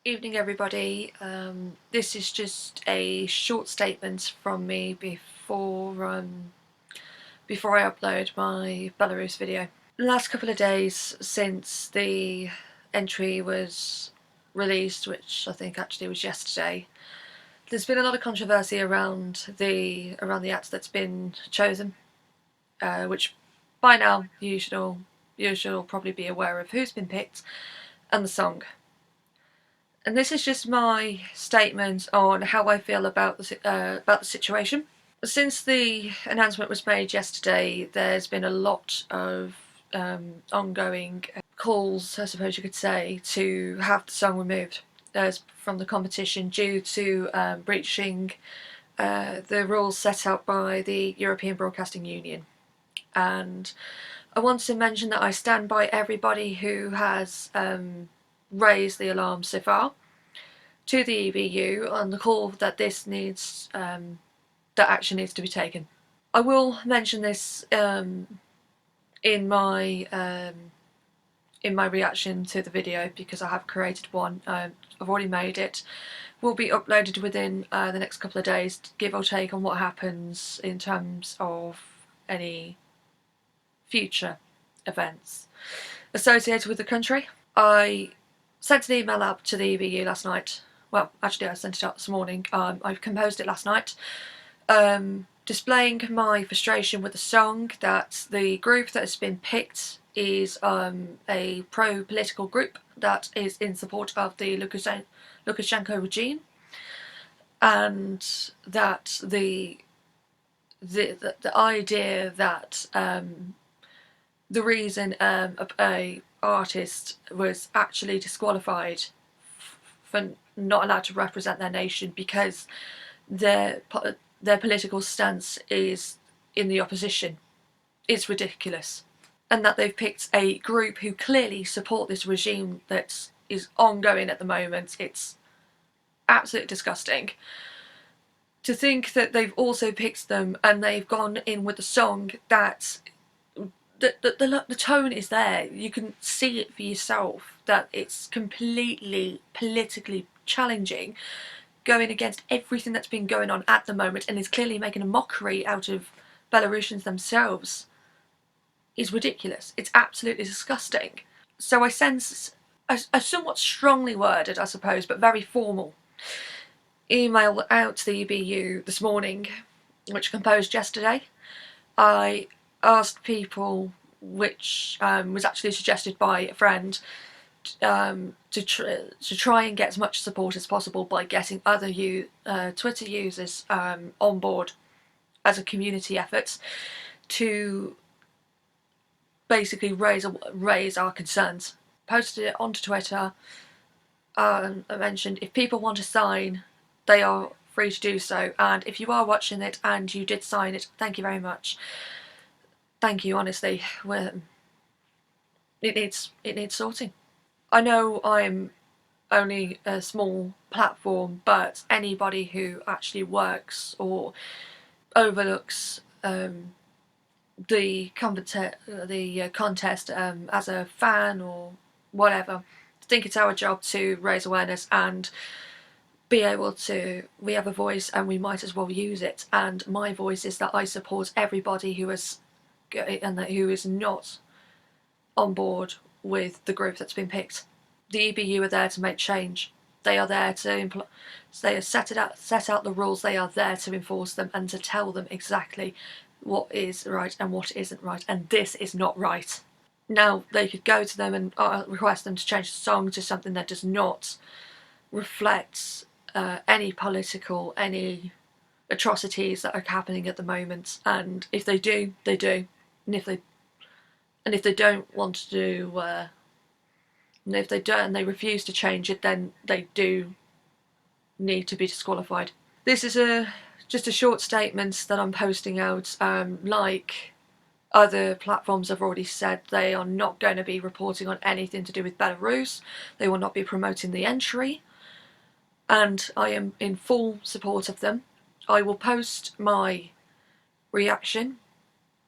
Evening everybody. This is just a short statement from me before I upload my Belarus video. The last couple of days since the entry was released, which I think actually was yesterday, there's been a lot of controversy around the act that's been chosen, which by now you should all probably be aware of who's been picked and the song. And this is just my statement on how I feel about the situation. Since the announcement was made yesterday, there's been a lot of ongoing calls, I suppose you could say, to have the song removed from the competition due to breaching the rules set out by the European Broadcasting Union. And I want to mention that I stand by everybody who has raised the alarm so far to the EBU on the call that that action needs to be taken. I will mention this in my reaction to the video, because I have created one. I've already made it. Will be uploaded within the next couple of days, give or take on what happens in terms of any future events associated with the country. I sent an email out to the EBU last night. Well, actually I sent it out this morning. I composed it last night, displaying my frustration with the song, that the group that has been picked is a pro-political group that is in support of the Lukashenko regime, and that the idea that the reason a artist was actually disqualified for not allowed to represent their nation because their political stance is in the opposition is ridiculous. And that they've picked a group who clearly support this regime that is ongoing at the moment, it's absolutely disgusting. To think that they've also picked them and they've gone in with a song that the tone is there. You can see it for yourself, that it's completely politically challenging, going against everything that's been going on at the moment, and is clearly making a mockery out of Belarusians themselves, is ridiculous. It's absolutely disgusting. So I sense a somewhat strongly worded, I suppose, but very formal email out to the EBU this morning, which I composed yesterday. I asked people, which was actually suggested by a friend, to try and get as much support as possible by getting other Twitter users on board as a community effort to basically raise our concerns. Posted it onto Twitter. I mentioned if people want to sign, they are free to do so, and if you are watching it and you did sign it, thank you very much. Thank you, honestly. It needs sorting. I know I'm only a small platform, but anybody who actually works or overlooks the contest as a fan or whatever, I think it's our job to raise awareness and be able to, we have a voice and we might as well use it. And my voice is that I support everybody who is not on board with the group that's been picked. The EBU are there to make change. They are there to set out the rules. They are there to enforce them and to tell them exactly what is right and what isn't right, and this is not right. Now they could go to them and request them to change the song to something that does not reflect any atrocities that are happening at the moment, and if they do, they do, and if they don't want to do, and if they don't and they refuse to change it, then they do need to be disqualified. This is just a short statement that I'm posting out. Like other platforms have already said, they are not going to be reporting on anything to do with Belarus. They will not be promoting the entry, and I am in full support of them. I will post my reaction,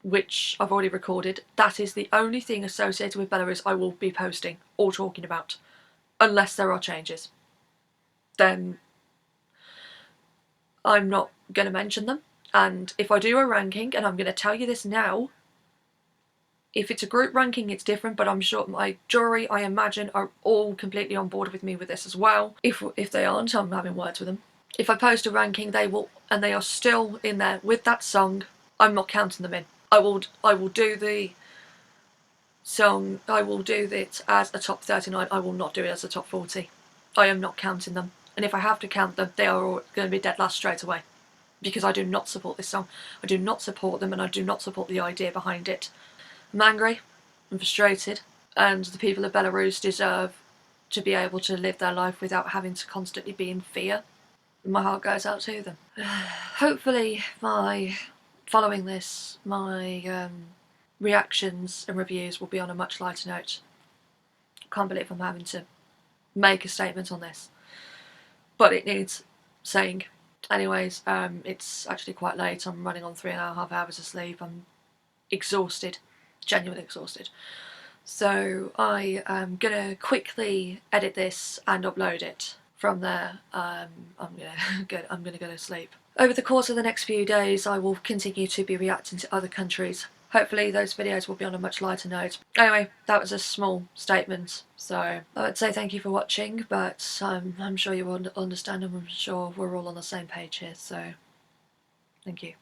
which I've already recorded. That is the only thing associated with Belarus I will be posting or talking about, unless there are changes. then I'm not going to mention them. And if I do a ranking, and I'm going to tell you this now, if it's a group ranking, it's different, but I'm sure my jury, I imagine, are all completely on board with me with this as well. If they aren't, I'm having words with them. If I post a ranking, they will, and they are still in there with that song, I'm not counting them in. I will do the song, I will do it as a top 39, I will not do it as a top 40. I am not counting them. And if I have to count them, they are all going to be dead last straight away. Because I do not support this song. I do not support them, and I do not support the idea behind it. I'm angry, I'm frustrated, and the people of Belarus deserve to be able to live their life without having to constantly be in fear. My heart goes out to them. Hopefully following this, my reactions and reviews will be on a much lighter note. Can't believe I'm having to make a statement on this, but it needs saying. Anyways, it's actually quite late. I'm running on 3.5 hours of sleep. I'm exhausted, genuinely exhausted. So I am gonna quickly edit this and upload it. From there, I'm gonna go to sleep. Over the course of the next few days, I will continue to be reacting to other countries. Hopefully those videos will be on a much lighter note. Anyway, that was a small statement, so I would say thank you for watching, but I'm sure you will understand, and I'm sure we're all on the same page here, so thank you.